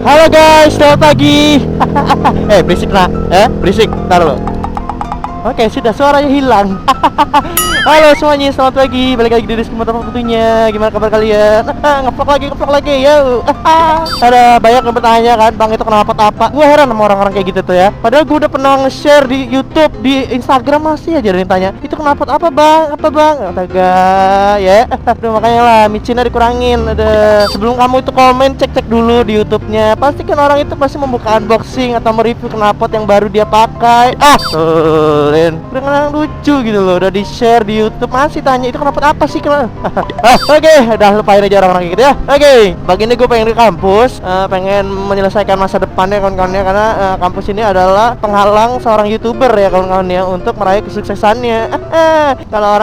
Halo guys, selamat pagi. Berisik nak, berisik, taruh. Oke, sudah suaranya hilang. Halo semuanya, selamat pagi. Balik lagi di Rizky Motor tentunya. Gimana kabar kalian? Ngevlog lagi, yo. Ada banyak yang bertanya kan, Bang itu kenapa apa? Gue heran sama orang-orang kayak gitu tuh ya. Padahal gue udah pernah nge-share di YouTube, di Instagram masih aja ada yang tanya. Itu kenapa apa Bang? Apa Bang? Astaga, ya. Aduh, makanya lah micinnya dikurangin. Ada sebelum kamu itu komen, cek dulu di YouTube-nya. Pasti kan orang itu pasti membuka unboxing atau mereview knalpot yang baru dia pakai. Udah lucu gitu loh, udah di-share di YouTube masih tanya itu kenapa apa sih Oke, udah lupain aja orang-orang gitu ya. Oke, pagi ini gue pengen ke kampus, pengen menyelesaikan masa depannya kawan-kawannya, karena kampus ini adalah penghalang seorang YouTuber ya kawan-kawannya untuk meraih kesuksesannya. Kalau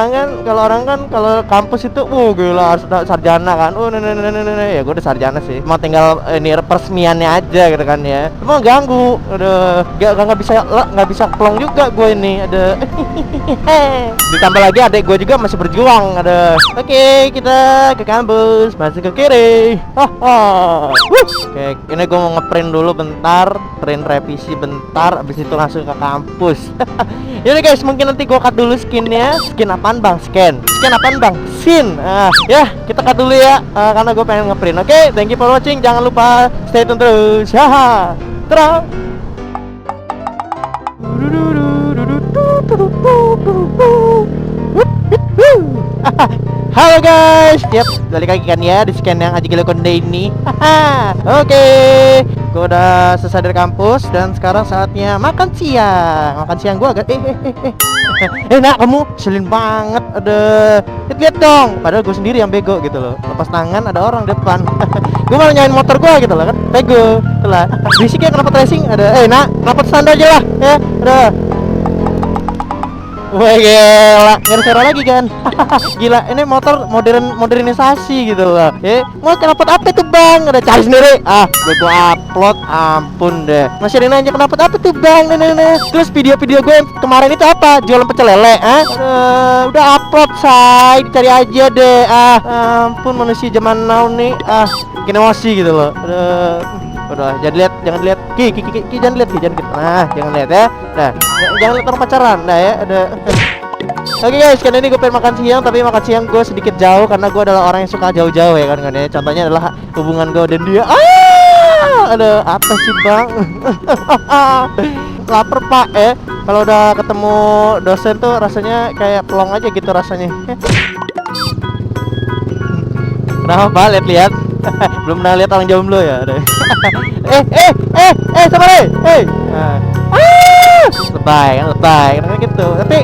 kampus itu gila harus sarjana kan. Ya gue udah sarjana sih, mau tinggal ini peresmiannya aja gitu kan ya. Cuma ganggu, udah nggak bisa plong juga gue ini ada. Ditambah lagi adik gue juga masih berjuang ada. Oke, kita ke kampus, masuk ke kiri. Oke, ini gue mau ngeprint dulu bentar, print revisi bentar, abis itu langsung ke kampus. Yaudah guys, mungkin nanti gue cut dulu skinnya. Skin apaan bang? Skin apaan bang? Sin. Ya kita cut dulu ya, karena gue pengen ngeprint. Oke, thank you for watching, jangan lupa stay tune terus. Haha, terus. Halo guys, balik lagi kan ya di scan yang Haji Gila Konde ini. Oke, gue udah selesai dari kampus dan sekarang saatnya makan siang. Makan siang gue agak nak kamu selin banget, ada lihat dong. Padahal gue sendiri yang bego gitu loh. Lepas tangan ada orang depan. Gue malah nyain motor gue gitu loh kan, bego. Itulah. Berisik ya kenapa tracing ada. Nak, kenapa standar aja lah ya. Udah. Wah gila, nggak ada suara lagi kan. Gila, ini motor modernisasi gitu loh. Mau knalpot apa tuh bang? Udah cari sendiri. Gua upload, ampun deh. Masih ada nanya knalpot apa tuh bang? Terus video-video gue yang kemarin itu apa? Jualan pecel lele? Udah upload say, dicari aja deh. Ampun manusia zaman now nih. Bikin emosi gitu loh. Udah, jangan lihat. Ki, jangan lihat. Jangan lihat ya. Nah, jangan lihat orang pacaran. Nah ya, ada. Oke guys, kali ini gue pengen makan siang, tapi makan siang gue sedikit jauh karena gue adalah orang yang suka jauh-jauh ya kan ya. Contohnya adalah hubungan gue dan dia. Ada apa sih bang? Laper pak ya. Kalau udah ketemu dosen tuh rasanya kayak pelong aja gitu rasanya. Kenapa lihat? Belum pernah lihat orang jomblo ya? Sabar lebay kan gitu. Tapi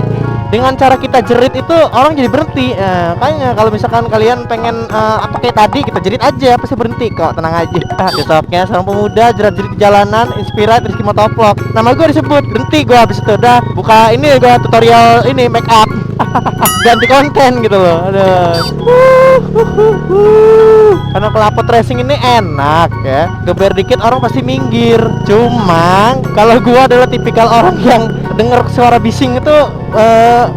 dengan cara kita jerit itu orang jadi berhenti. Kayaknya kalau misalkan kalian pengen apa kayak tadi kita jerit aja pasti berhenti kok, tenang aja. Besoknya seorang pemuda jerit-jerit di jalanan, inspirat Rizky Motovlog. Nama gue disebut, berhenti gue habis itu udah buka ini gue tutorial ini make up. Ganti konten gitu loh. Karena knalpot racing ini enak ya, geber dikit orang pasti minggir. Cuma kalau gua adalah tipikal orang yang denger suara bising itu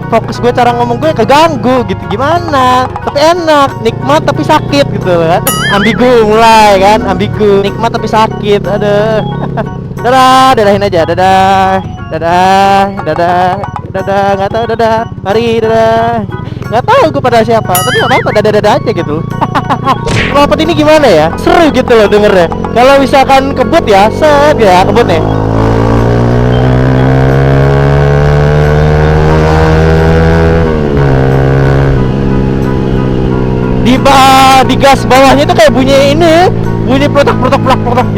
fokus gue, cara ngomong gue keganggu gitu. Gimana? Tapi enak, nikmat tapi sakit gitu kan. Ambigu mulai kan, ambigu, nikmat tapi sakit. Ada. Dadahin aja, dadah. Nggak tahu dadah. Mari dadah. Nggak tahu gue pada siapa, tapi nggak apa-apa, dadah aja gitu. Knalpot ini gimana ya? Seru gitu loh dengernya. Kalau misalkan kebut ya, kebut nih. Di gas bawahnya itu kayak bunyi peletak.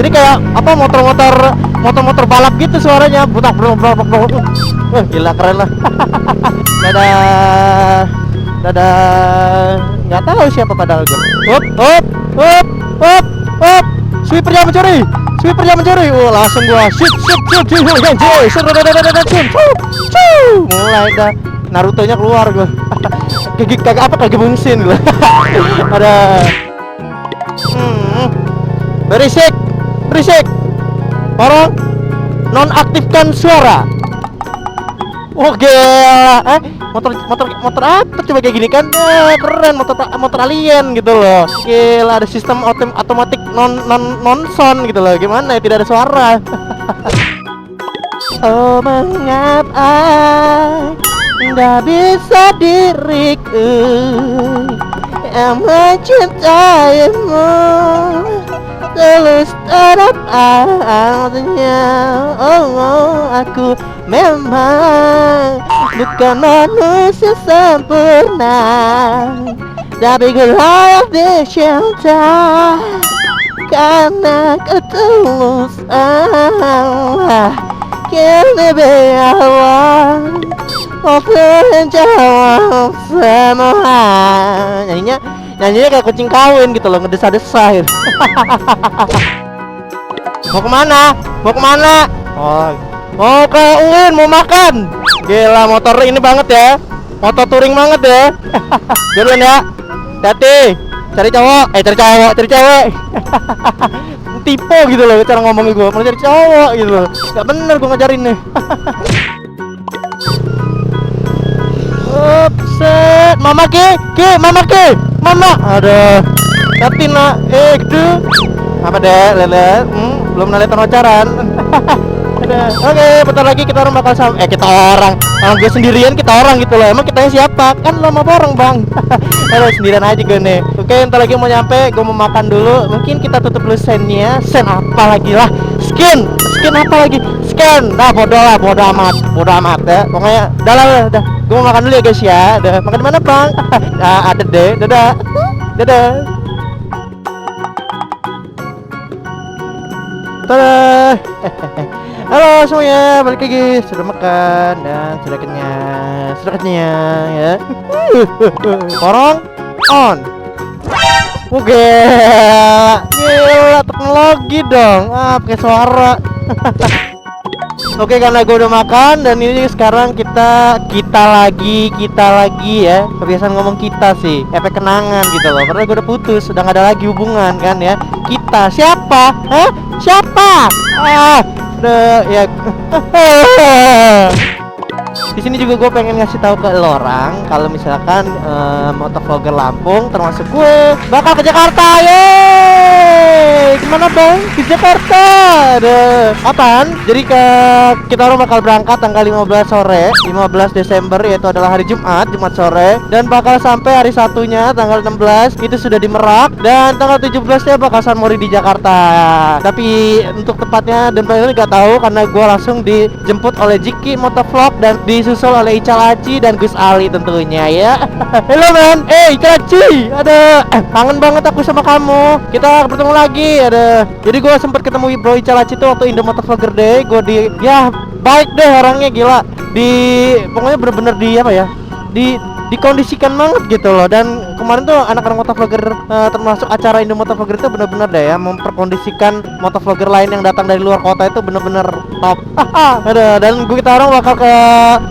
Jadi kayak apa motor balap gitu suaranya, butak. Gila keren lah. Dadah. Nggak tahu siapa padahal gue. Hop. Sweeper jangan mencuri. Langsung gua shoot. Mulai dah Naruto-nya keluar gua. Kagak bungsin gua. Ada. Berisik. Orang nonaktifkan suara. Gila. motor apa coba kayak gini kan? Keren, motor alien gitu loh. Gila, ada sistem otomatis non sound gitu loh. Gimana ya, tidak ada suara. Oh, mengapa nggak bisa diriku yang mencintaimu tulus terhadap artinya. Oh, aku memang bukan manusia sempurna, tapi ku layak dicinta karena ketulusan. Kini biarlah waktu jawab semua. Nyanyinya kayak kucing kawin gitu loh, ngedesah-desah gitu. Mau kemana? Oh, mau ke UIN, mau makan. Gila, motor ini banget ya, motor touring banget ya. Duluan ya, hati, cari cewek. Tipe gitu loh cara ngomongin gue, mau cari cowok gitu loh. Gak bener gue ngajarin nih. Upset, mama aduh, tapi nak gitu apa deh lele, belum nalihat pacaran. Oke, bentar lagi kita orang bakal gue sendirian, kita orang gitu loh. Emang kitanya siapa? Kan lo mau borong bang. Lo sendirian aja gue nih. Oke, bentar lagi mau nyampe, gue mau makan dulu. Mungkin kita tutup dulu sennya. Sen apa lagi lah? Skin apa lagi? Scan. Nah, bodo amat ya. Pokoknya udah. Gue mau makan dulu ya guys ya. Udah, makan di mana bang? Ada deh. Dadah. Tada. Halo semuanya, balik lagi. Sudah makan dan sudah kenyang ya. Korong on. Oke, gila teknologi dong. Pakai suara. Oke, karena gue udah makan dan ini sekarang kita lagi ya. Kebiasaan ngomong kita sih, efek kenangan gitu loh. Padahal gue udah putus, udah gak ada lagi hubungan kan ya. Kita siapa? Siapa? Ya. Di sini juga gue pengen ngasih tahu ke lo orang kalau misalkan motovlogger Lampung termasuk gue bakal ke Jakarta. Gimana bang? Ke Jakarta. Apaan? Jadi kita orang bakal berangkat tanggal 15 Desember, yaitu adalah hari Jumat sore, dan bakal sampai hari Sabtunya tanggal 16 itu sudah di Merak, dan tanggal 17-nya bakal San Mori di Jakarta. Tapi untuk tepatnya dan paling gak tahu karena gue langsung dijemput oleh Jiki Motovlog dan disusul oleh Ical Aci dan Gus Ali tentunya ya. Halo man, Ical Aci, ada kangen banget aku sama kamu. Kita bertemu lagi, ada. Jadi gue sempat ketemu Bro Ical Aci tuh waktu Indo Motovlogger Day. Gue ya baik deh orangnya, gila. Pokoknya bener-bener dikondisikan banget gitu loh. Dan kemarin tuh anak-anak motovlogger termasuk acara Indo Motovlogger itu bener-bener deh ya memperkondisikan motovlogger lain yang datang dari luar kota itu bener-bener top. Dan kita orang bakal ke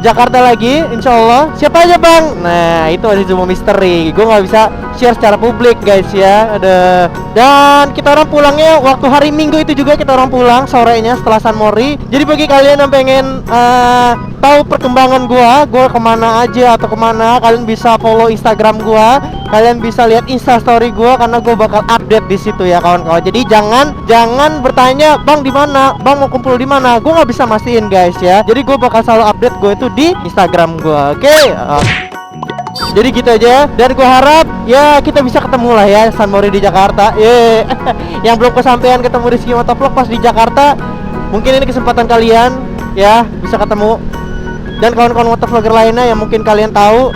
Jakarta lagi insyaallah. Siapa aja bang? Nah itu ada semua misteri, gue nggak bisa share secara publik guys ya. Dan kita orang pulangnya waktu hari Minggu itu juga, kita orang pulang sorenya setelah San Mori. Jadi bagi kalian yang pengen tahu perkembangan gue kemana aja atau kemana, kalian bisa follow Instagram gue, kalian bisa lihat Instastory gue karena gue bakal update di situ ya kawan-kawan. Jadi jangan bertanya bang di mana, bang mau kumpul di mana, gue nggak bisa mastiin guys ya. Jadi gue bakal selalu update gue itu di Instagram gue. Oke. Jadi gitu aja, dan gue harap ya kita bisa ketemu lah ya San Mori di Jakarta. Yang belum kesampaian ketemu Rizky Motovlog pas di Jakarta, mungkin ini kesempatan kalian ya bisa ketemu. Dan kawan-kawan motovlogger lainnya yang mungkin kalian tahu,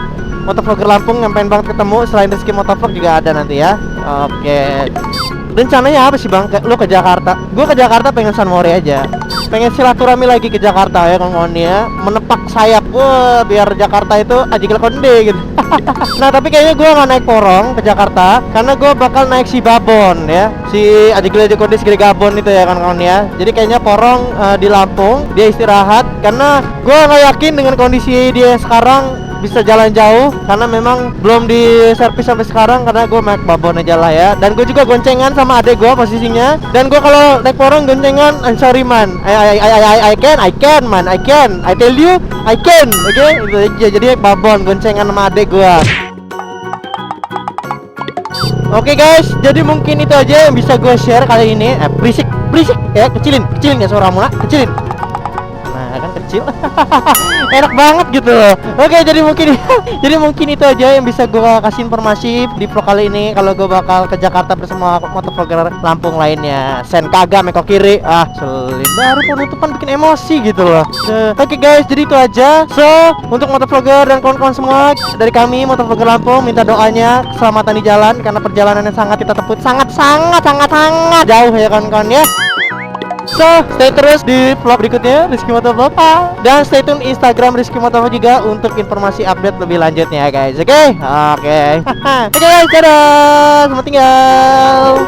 motovlogger Lampung yang pengen banget ketemu selain Rizky Motovlog juga ada nanti ya. Oke. Rencananya apa sih bang? Lu ke Jakarta? Gue ke Jakarta pengen San Mori aja, pengen silaturahmi lagi ke Jakarta ya kawan-kawan ya, menepak sayap biar Jakarta itu ajigil konde gitu. Nah tapi kayaknya gue nggak naik porong ke Jakarta karena gue bakal naik si Babon ya, si ajigil konde segede Gabon itu ya kawan-kawan ya. Jadi kayaknya porong di Lampung, dia istirahat karena gue nggak yakin dengan kondisi dia sekarang bisa jalan jauh karena memang belum di servis sampai sekarang karena gue naik babon aja lah ya. Dan gue juga goncengan sama adek gue posisinya. Dan gue kalau naik porong goncengan, I'm sorry man, I can man, I tell you I can, oke? Itu aja, jadi naik babon goncengan sama adek gue. Oke guys, jadi mungkin itu aja yang bisa gue share kali ini. Berisik ya, kecilin ya suaramu nak, kecilin. Nah kan kecil, enak banget gitu loh. Oke, jadi mungkin itu aja yang bisa gue kasih informasi di vlog kali ini. Kalau gue bakal ke Jakarta bersama motovlogger Lampung lainnya. Sen kagak meko kiri, selin baru penutupan bikin emosi gitu loh. Oke guys, jadi itu aja. So untuk motovlogger dan kawan-kawan semua dari kami motovlogger Lampung, minta doanya keselamatan di jalan karena perjalanannya sangat kita tempuh sangat jauh ya kawan-kawan ya. So, stay terus di vlog berikutnya Rizky Motovlog. Dan stay tune Instagram Rizky Motovlog juga untuk informasi update lebih lanjutnya guys. Oke. Oke guys, dadah. Selamat tinggal.